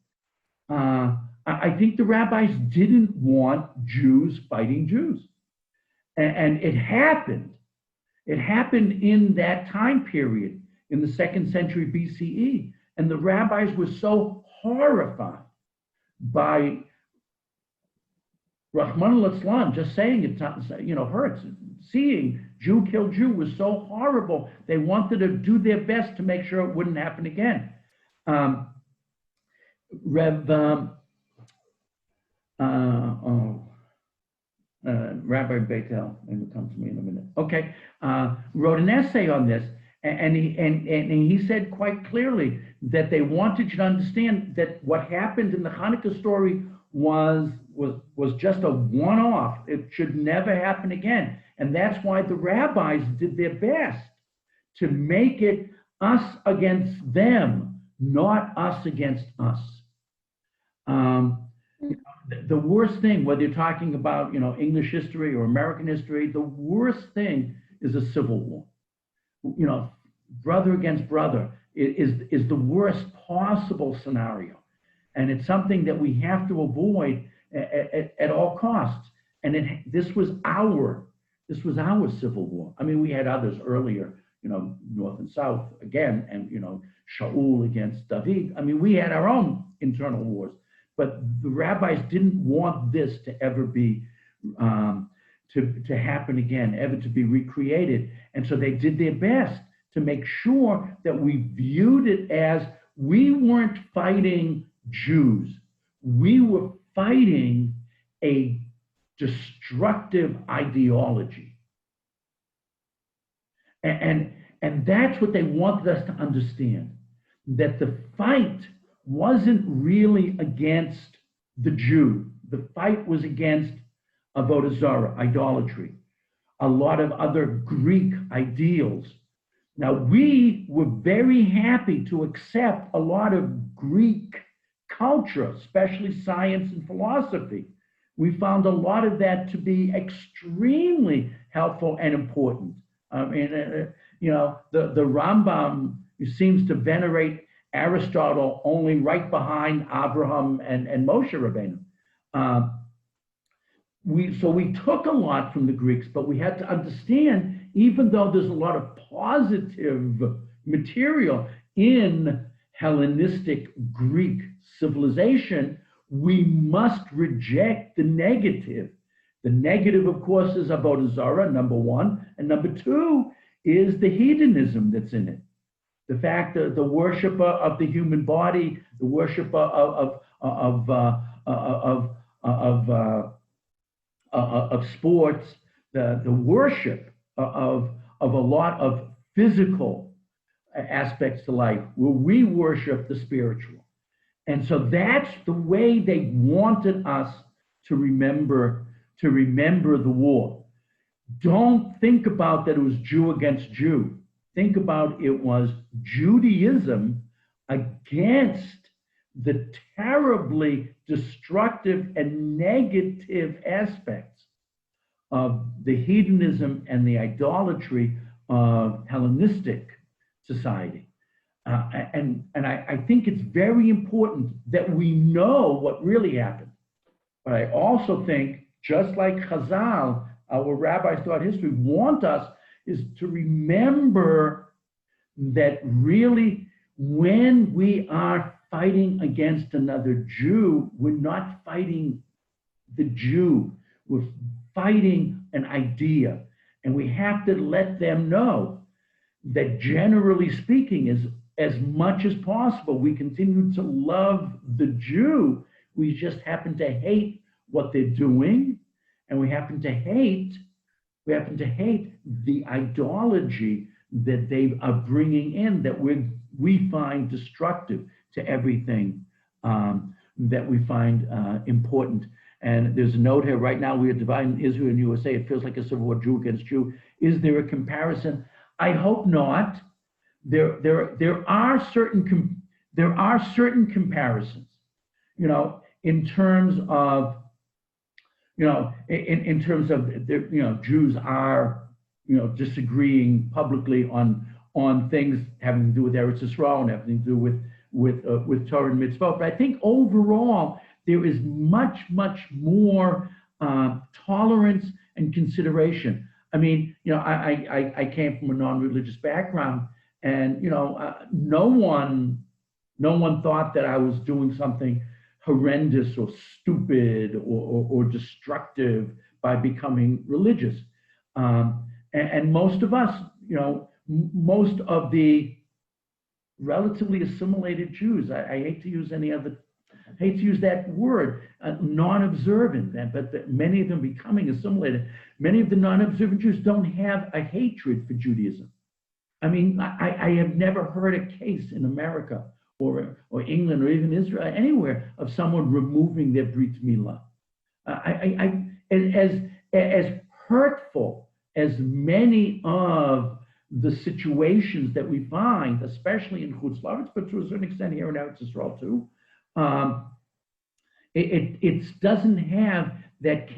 I think the rabbis didn't want Jews fighting Jews. And it happened. It happened in that time period in the 2nd century BCE. And the rabbis were so horrified by Rahman al-Islam, just saying it, hurts. Seeing Jew kill Jew was so horrible. They wanted to do their best to make sure it wouldn't happen again. Rabbi Beitel, and it'll come to me in a minute. Okay, wrote an essay on this, and he said quite clearly that they wanted you to understand that what happened in the Chanukah story was just a one-off. It should never happen again, and that's why the rabbis did their best to make it us against them, not us against us. The worst thing, whether you're talking about English history or American history, the worst thing is a civil war. Brother against brother is the worst possible scenario, and it's something that we have to avoid at all costs. And this was our civil war. I mean, we had others earlier, North and South again, and Shaul against David. I mean, we had our own internal wars. But the rabbis didn't want this to ever be, to happen again, ever to be recreated. And so they did their best to make sure that we viewed it as we weren't fighting Jews. We were fighting a destructive ideology. And that's what they wanted us to understand, that the fight wasn't really against the Jew. The fight was against avodah zarah, idolatry, a lot of other Greek ideals. Now, we were very happy to accept a lot of Greek culture, especially science and philosophy. We found a lot of that to be extremely helpful and important. I mean, the Rambam seems to venerate Aristotle only right behind Abraham and Moshe Rabbeinu. So we took a lot from the Greeks, but we had to understand, even though there's a lot of positive material in Hellenistic Greek civilization, we must reject the negative. The negative, of course, is avodah zarah, number one, and number two is the hedonism that's in it. The fact that the worshiper of the human body, the worshiper of sports, the worship of a lot of physical aspects to life, where we worship the spiritual. And so that's the way they wanted us to remember the war. Don't think about that it was Jew against Jew. Think about it was Judaism against the terribly destructive and negative aspects of the hedonism and the idolatry of Hellenistic society. And I think it's very important that we know what really happened. But I also think, just like Chazal, our rabbis throughout history want us is to remember that really when we are fighting against another Jew, we're not fighting the Jew, we're fighting an idea. And we have to let them know that, generally speaking, as much as possible, we continue to love the Jew. We just happen to hate what they're doing, and we happen to hate the ideology that they are bringing in, that we find destructive to everything that we find important. And there's a note here, right now we are dividing Israel and USA. It feels like a civil war, Jew against Jew. Is there a comparison? I hope not. There are certain there are certain comparisons, in terms of, in terms of, Jews are, disagreeing publicly on things having to do with Eretz Yisrael and having to do with Torah and mitzvot. But I think overall there is much, much more tolerance and consideration. I mean, I came from a non-religious background, and no one thought that I was doing something horrendous or stupid or destructive by becoming religious. And most of us, most of the relatively assimilated Jews, I hate to use that word, non-observant, but many of them becoming assimilated. Many of the non-observant Jews don't have a hatred for Judaism. I mean, I have never heard a case in America or England or even Israel, anywhere, of someone removing their Brit Milah. As hurtful as many of the situations that we find, especially in Chutz La'aretz, but to a certain extent here in Eretz Yisrael too, it doesn't have that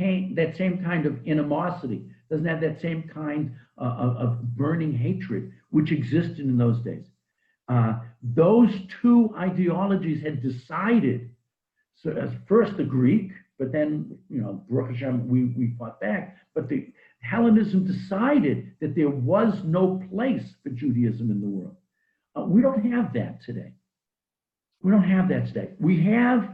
same kind of animosity, doesn't have that same kind of burning hatred which existed in those days. Those two ideologies had decided, so as first the Greek, but then, Baruch Hashem, we fought back, but the Hellenism decided that there was no place for Judaism in the world. We don't have that today. We don't have that today. We have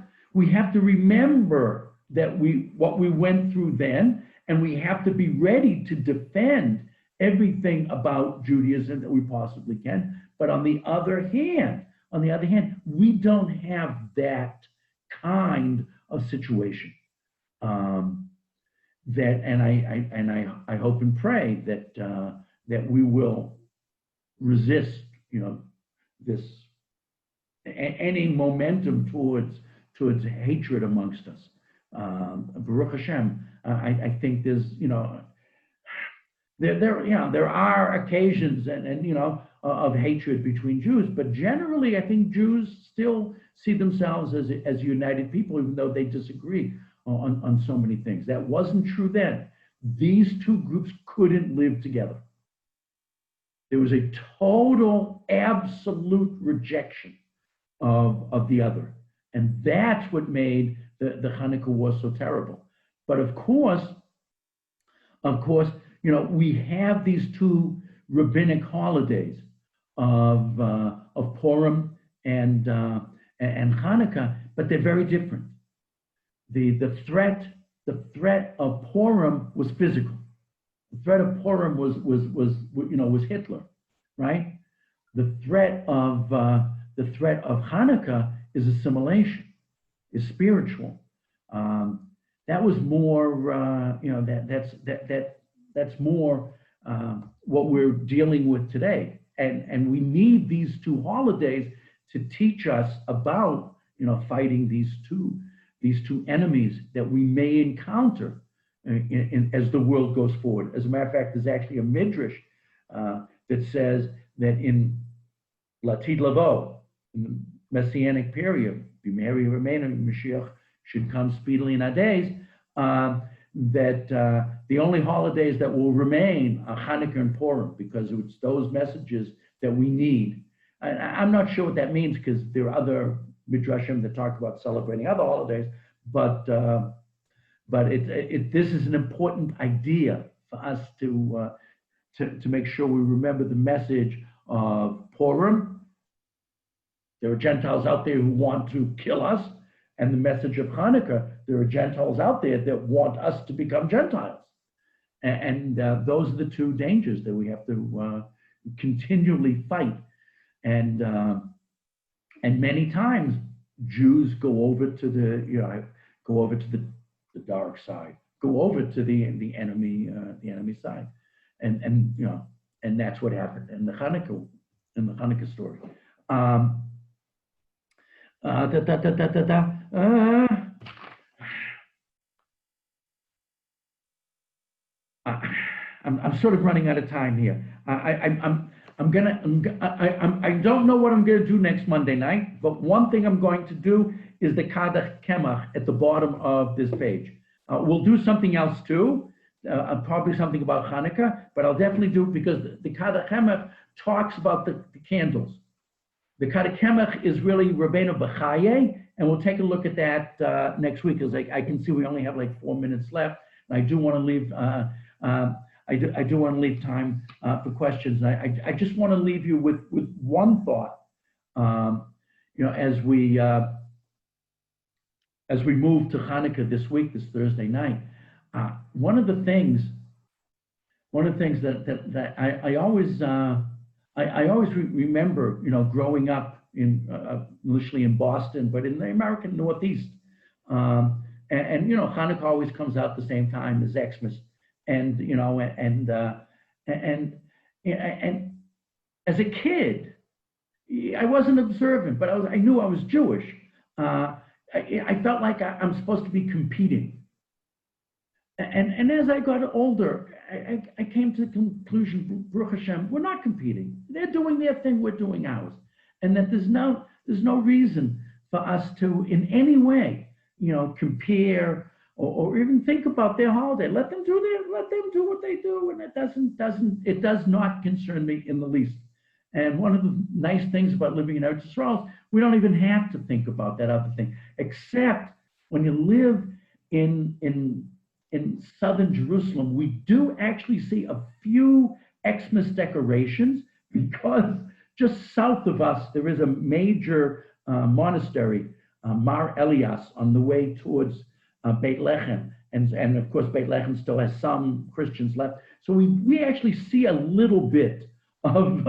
to remember that what we went through then, and we have to be ready to defend everything about Judaism that we possibly can. But on the other hand, we don't have that kind of situation. I hope and pray that we will resist, this any momentum towards hatred amongst us. Baruch Hashem, I think there's, there are occasions and of hatred between Jews, but generally I think Jews still see themselves as united people, even though they disagree on so many things. That wasn't true then. These two groups couldn't live together. There was a total, absolute rejection of the other. And that's what made the Chanukah War so terrible. But of course, we have these two rabbinic holidays of Purim and Chanukah, but they're very different. The threat of Purim was physical. The threat of Purim was Hitler, right? The threat of Chanukah is assimilation, is spiritual. That was more, that's more what we're dealing with today. And we need these two holidays to teach us about, fighting these two enemies that we may encounter as the world goes forward. As a matter of fact, there's actually a midrash that says that in Latid Lavo, in the Messianic period, B'meheri Rameinu, Mashiach should come speedily in our days, that the only holidays that will remain are Chanukah and Purim, because it's those messages that we need. I'm not sure what that means, because there are other midrashim that talk about celebrating other holidays, but this is an important idea for us to make sure we remember the message of Purim. There are Gentiles out there who want to kill us, and the message of Chanukah, there are Gentiles out there that want us to become Gentiles. And those are the two dangers that we have to continually fight. And many times Jews go over to the dark side, go over to the enemy side, and that's what happened in the Chanukah story. I'm sort of running out of time here. I don't know what I'm gonna do next Monday night, but one thing I'm going to do is the Kadach Kemach at the bottom of this page. We'll do something else too, probably something about Chanukah, but I'll definitely do it because the Kadach Kemach talks about the candles. The Kadach Kemach is really Rabbeinu B'chaye, and we'll take a look at that next week, because I can see we only have like 4 minutes left. And I do want to leave. I do want to leave time for questions. I just want to leave you with one thought. As we move to Chanukah this week, this Thursday night, one of the things that I always remember, growing up initially in Boston, but in the American Northeast, and Hanukkah always comes out the same time as Xmas, and as a kid, I wasn't observant, but I knew I was Jewish. I felt like I'm supposed to be competing. And as I got older, I came to the conclusion, Baruch Hashem, we're not competing. They're doing their thing, we're doing ours. And that there's no reason for us to in any way, compare or even think about their holiday. Let them do what they do, and it does not concern me in the least. And one of the nice things about living in Eretz Yisrael is we don't even have to think about that other thing, except when you live in southern Jerusalem, we do actually see a few Xmas decorations, because just south of us, there is a major monastery, Mar Elias, on the way towards Beit Lechem. And of course, Beit Lechem still has some Christians left. So we actually see a little bit of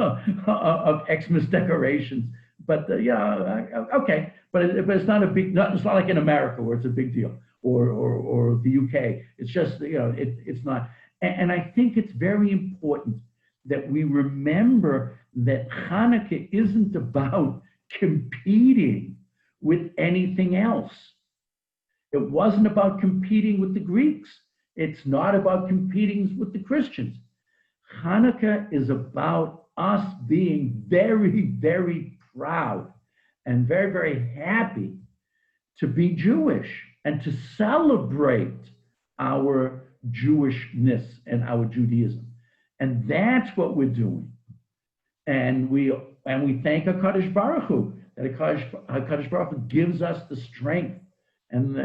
Xmas decorations. But okay, but it's not it's not like in America where it's a big deal, or the UK. It's just, it's not. And I think it's very important that we remember that Hanukkah isn't about competing with anything else. It wasn't about competing with the Greeks. It's not about competing with the Christians. Hanukkah is about us being very, very proud and very, very happy to be Jewish and to celebrate our Jewishness and our Judaism. And that's what we're doing. And we thank HaKadosh Baruch Hu, that HaKadosh Baruch Hu gives us the strength and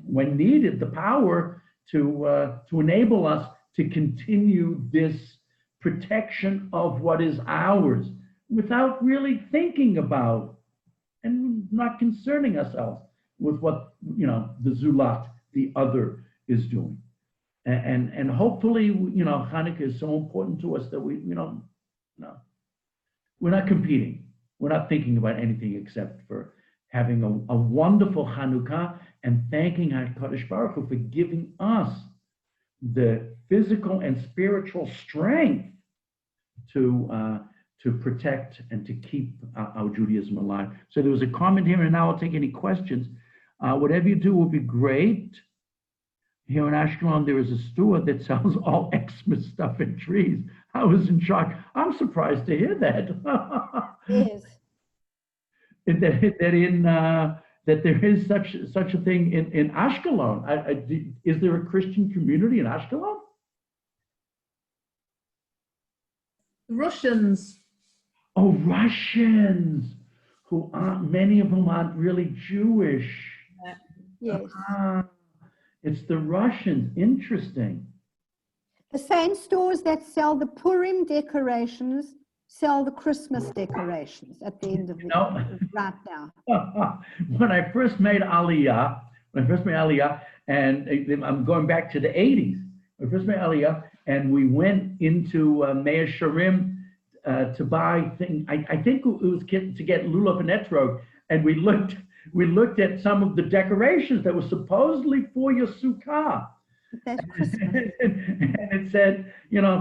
when needed, the power to enable us to continue this protection of what is ours without really thinking about and not concerning ourselves with what, the Zulat, the other, is doing. And hopefully, Hanukkah is so important to us that we're not competing. We're not thinking about anything except for having a wonderful Chanukah and thanking HaKadosh Baruch Hu for giving us the physical and spiritual strength to protect and to keep our Judaism alive. So there was a comment here, and now I'll take any questions. Whatever you do will be great. Here in Ashkelon, there is a store that sells all Xmas stuff and trees. I was in shock. I'm surprised to hear that. Yes. That there is such a thing in Ashkelon. Is there a Christian community in Ashkelon? Russians. Oh, Russians, who aren't, many of them aren't really Jewish. Yes. It's the Russians. Interesting. The same stores that sell the Purim decorations sell the Christmas decorations at the end of the right now. When I first made Aliyah, and I'm going back to the 80s, when I first made Aliyah, and we went into Mea Shearim to buy things. I think it was to get lulav and etrog, and we looked at some of the decorations that were supposedly for your sukkah. That's Christmas. And it said,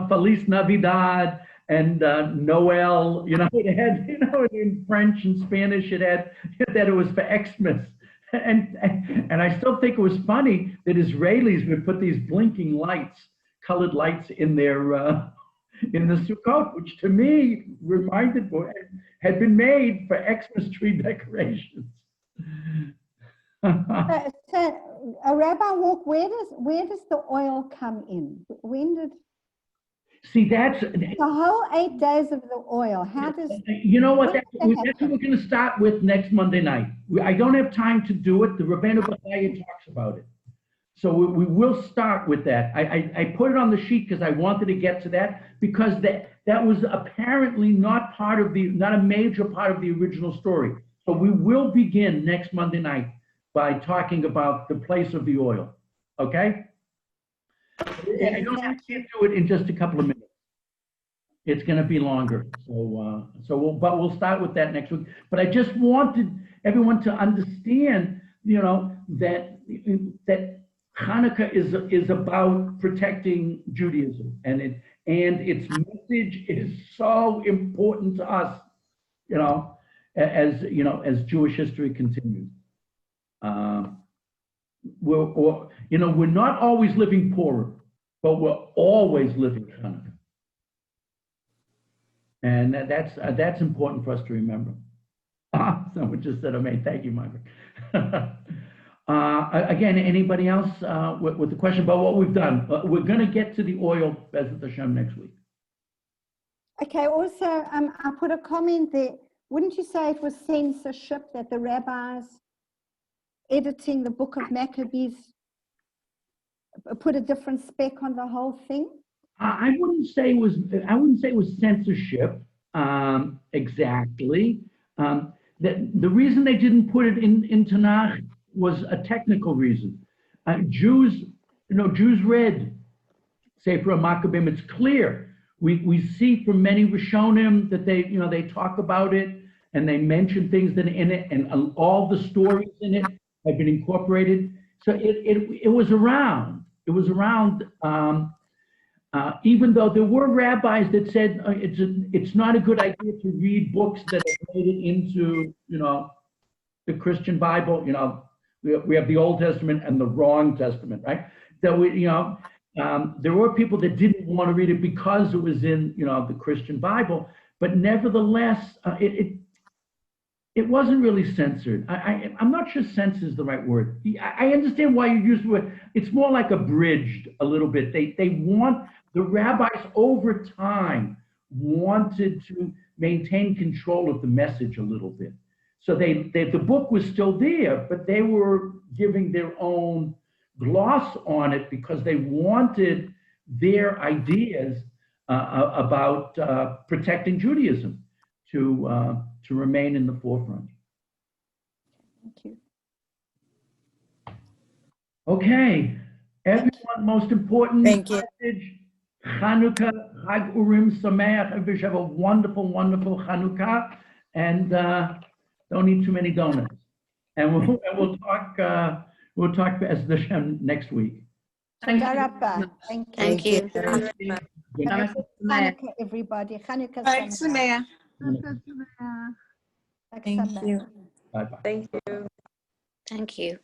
Feliz Navidad and Noel, it had, in French and Spanish, it had that it was for Xmas. And I still think it was funny that Israelis would put these blinking lights, colored lights in their in the Sukkot, which to me reminded, had been made for Xmas tree decorations. So, Rabbi Walk, where does the oil come in? When did See, that's, the whole 8 days of the oil? How does you know what, when that's does that what happen? we're going to start with next Monday night. I don't have time to do it. The Rabbeinu Bachaya talks about it. So we will start with that. I put it on the sheet because I wanted to get to that, because that was apparently not a major part of the original story. So we will begin next Monday night by talking about the place of the oil. Okay? I can't do it in just a couple of minutes. It's going to be longer. But we'll start with that next week. But I just wanted everyone to understand, that Chanukah is about protecting Judaism, and its message is so important to us, as Jewish history continues. We're not always living poorer, but we're always living Chanukah. And that's important for us to remember. Someone just said, "Amen." Thank you, Margaret. Again, anybody else with the question about what we've done? We're going to get to the oil, Bezat Hashem, next week. Okay, also, I put a comment there. Wouldn't you say it was censorship that the rabbis editing the book of Maccabees put a different spec on the whole thing? I wouldn't say it was censorship exactly. The reason they didn't put it in Tanakh was a technical reason. Jews read Sefer Maccabim. It's clear. We see from many Rishonim that they talk about it and they mention things that are in it, and all the stories in it have been incorporated. So it was around. It was around. Even though there were rabbis that said it's not a good idea to read books that have made it into the Christian Bible. We have the Old Testament and the wrong Testament, right? That there were people that didn't want to read it because it was in the Christian Bible, but nevertheless, it wasn't really censored. I'm not sure censor is the right word. I understand why you use the word. It's more like abridged a little bit. The rabbis over time wanted to maintain control of the message a little bit. So the book was still there, but they were giving their own gloss on it because they wanted their ideas about protecting Judaism to remain in the forefront. Thank you. Okay, everyone, most important message, Chanukah, Chag Urim Sameach. Everybody should have a wonderful, wonderful Chanukah, and don't eat too many donuts. And we'll talk as the Shem next week. Thank you. Thank you. Chanukah, everybody. Chanukah. Thanks, Samaya. That's Thank you. Bye-bye. Thank you. Thank you.